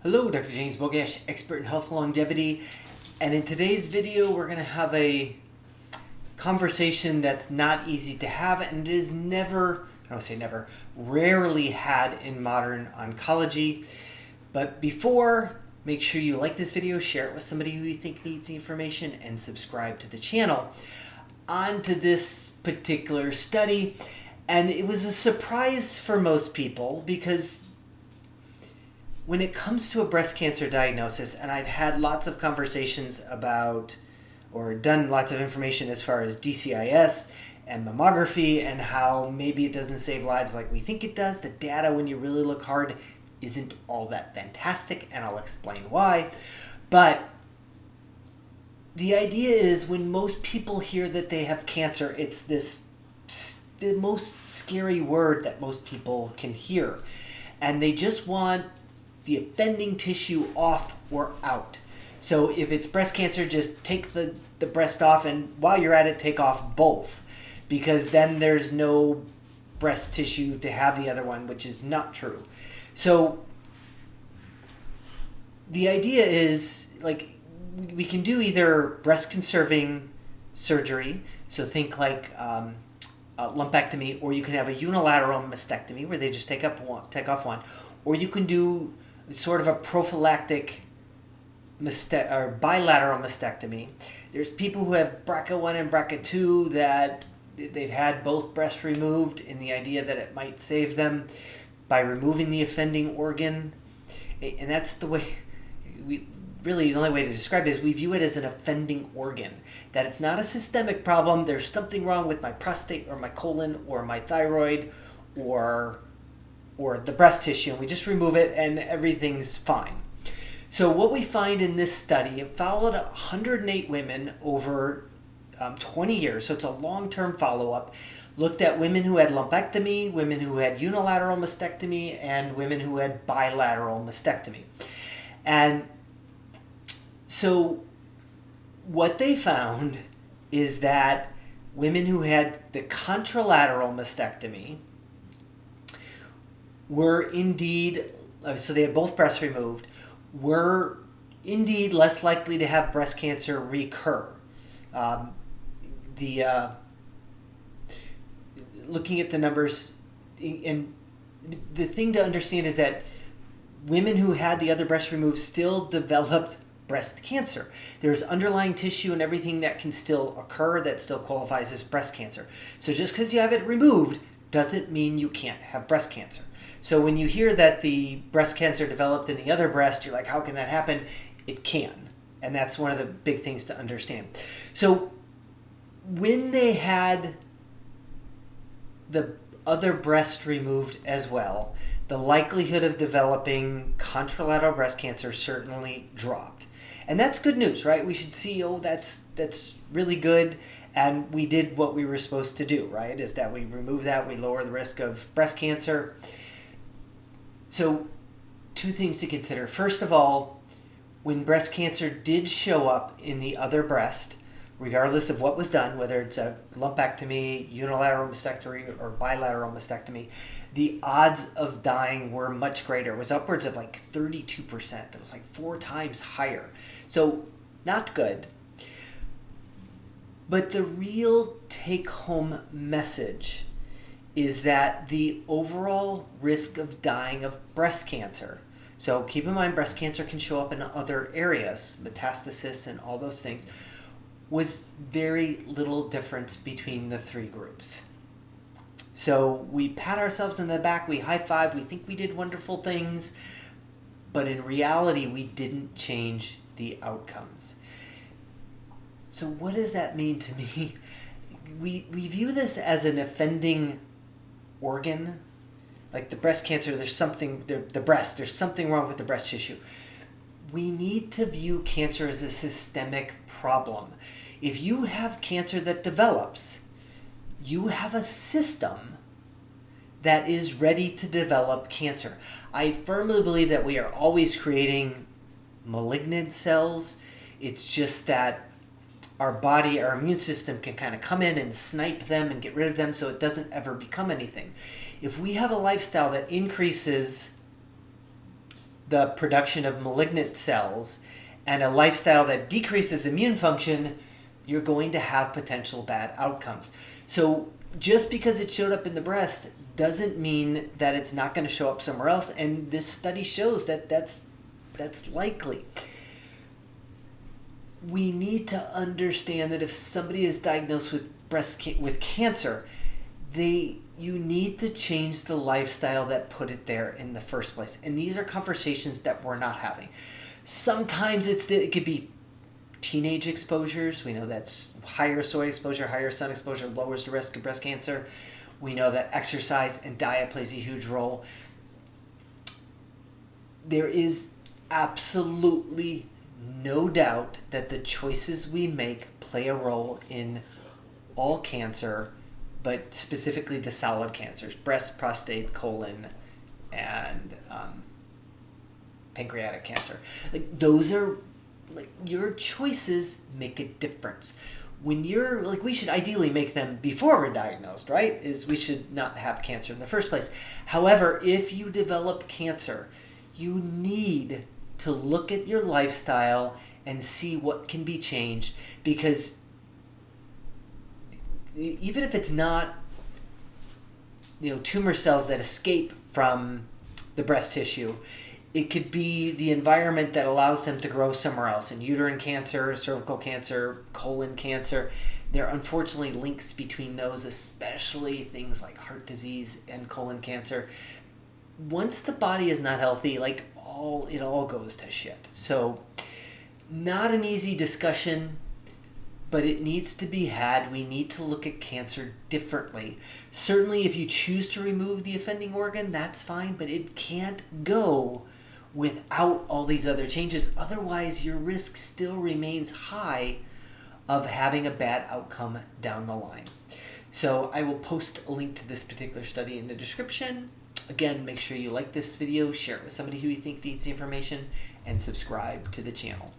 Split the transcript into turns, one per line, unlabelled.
Hello, Dr. James Bogash, expert in health and longevity, and in today's video we're going to have a conversation that's not easy to have, and it is never, I don't say never, rarely had in modern oncology. But before, make sure you like this video, share it with somebody who you think needs the information, and subscribe to the channel. On to this particular study, and it was a surprise for most people because when it comes to a breast cancer diagnosis, and I've had lots of conversations about or done lots of information as far as DCIS and mammography and how maybe it doesn't save lives like we think it does. The data, when you really look hard, isn't all that fantastic, and I'll explain why. But the idea is when most people hear that they have cancer, it's the most scary word that most people can hear. And they just want the offending tissue off or out. So if it's breast cancer, just take the breast off, and while you're at it, take off both, because then there's no breast tissue to have the other one, which is not true. So the idea is, like, we can do either breast conserving surgery, so think like a lumpectomy, or you can have a unilateral mastectomy where they just take off one, or you can do sort of a prophylactic or bilateral mastectomy. There's people who have BRCA1 and BRCA2 that they've had both breasts removed in the idea that it might save them by removing the offending organ. And that's the way the only way to describe it is we view it as an offending organ, that it's not a systemic problem. There's something wrong with my prostate or my colon or my thyroid or the breast tissue, and we just remove it and everything's fine. So what we find in this study, it followed 108 women over 20 years, so it's a long-term follow-up, looked at women who had lumpectomy, women who had unilateral mastectomy, and women who had bilateral mastectomy. And so what they found is that women who had the contralateral mastectomy were indeed, so they had both breasts removed, were indeed less likely to have breast cancer recur. Looking at the numbers, and the thing to understand is that women who had the other breast removed still developed breast cancer. There's underlying tissue and everything that can still occur that still qualifies as breast cancer. So just because you have it removed doesn't mean you can't have breast cancer. So when you hear that the breast cancer developed in the other breast, you're like, how can that happen? It can. And that's one of the big things to understand. So when they had the other breast removed as well, the likelihood of developing contralateral breast cancer certainly dropped. And that's good news, right? We should see, that's really good. And we did what we were supposed to do, right? Is that we remove that, we lower the risk of breast cancer. So two things to consider. First of all, when breast cancer did show up in the other breast, regardless of what was done, whether it's a lumpectomy, unilateral mastectomy, or bilateral mastectomy, the odds of dying were much greater. It was upwards of like 32%. It was like 4 times higher. So not good. But the real take-home message is that the overall risk of dying of breast cancer, so keep in mind breast cancer can show up in other areas, metastasis and all those things, was very little difference between the 3 groups. So we pat ourselves on the back, we high five, we think we did wonderful things, but in reality we didn't change the outcomes. So what does that mean to me? We view this as an offending organ, like the breast cancer, there's something wrong with the breast tissue. We need to view cancer as a systemic problem. If you have cancer that develops, you have a system that is ready to develop cancer. I firmly believe that we are always creating malignant cells. It's just that our body, our immune system can kind of come in and snipe them and get rid of them so it doesn't ever become anything. If we have a lifestyle that increases the production of malignant cells and a lifestyle that decreases immune function, you're going to have potential bad outcomes. So just because it showed up in the breast doesn't mean that it's not going to show up somewhere else. And this study shows that that's likely. We need to understand that if somebody is diagnosed with with cancer, you need to change the lifestyle that put it there in the first place. And these are conversations that we're not having. Sometimes it could be teenage exposures. We know that's higher soy exposure, higher sun exposure lowers the risk of breast cancer. We know that exercise and diet plays a huge role. There is absolutely no doubt that the choices we make play a role in all cancer, but specifically the solid cancers: breast, prostate, colon, and pancreatic cancer. Like, those are, like, your choices make a difference. When you're, like, we should ideally make them before we're diagnosed, right? We should not have cancer in the first place. However, if you develop cancer, you need to look at your lifestyle and see what can be changed, because even if it's not, tumor cells that escape from the breast tissue, it could be the environment that allows them to grow somewhere else. And uterine cancer, cervical cancer, colon cancer, there are unfortunately links between those, especially things like heart disease and colon cancer. Once the body is not healthy, it all goes to shit. So not an easy discussion, but it needs to be had. We need to look at cancer differently. Certainly, if you choose to remove the offending organ, that's fine, but it can't go without all these other changes. Otherwise, your risk still remains high of having a bad outcome down the line. So I will post a link to this particular study in the description. Again, make sure you like this video, share it with somebody who you think needs the information, and subscribe to the channel.